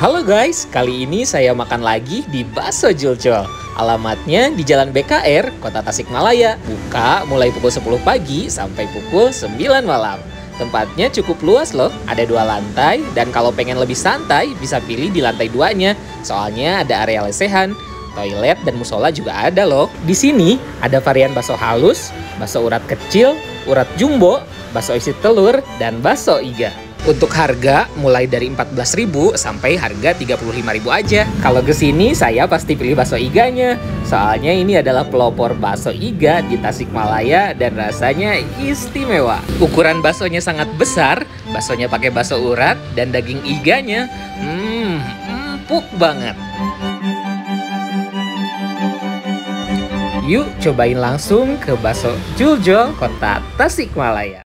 Halo guys, kali ini saya makan lagi di Bakso Julcol. Alamatnya di Jalan BKR, Kota Tasikmalaya. Buka mulai pukul 10 pagi sampai pukul 9 malam. Tempatnya cukup luas loh, ada 2 lantai. Dan kalau pengen lebih santai, bisa pilih di lantai 2-nya. Soalnya ada area lesehan, toilet, dan musola juga ada loh. Di sini ada varian bakso halus, bakso urat kecil, urat jumbo, bakso isi telur, dan bakso iga. Untuk harga mulai dari 14.000 sampai harga 35.000 aja. Kalau kesini saya pasti pilih bakso iganya. Soalnya ini adalah pelopor bakso iga di Tasikmalaya dan rasanya istimewa. Ukuran baksonya sangat besar, baksonya pakai bakso urat dan daging iganya empuk banget. Yuk cobain langsung ke Bakso Julcol Kota Tasikmalaya.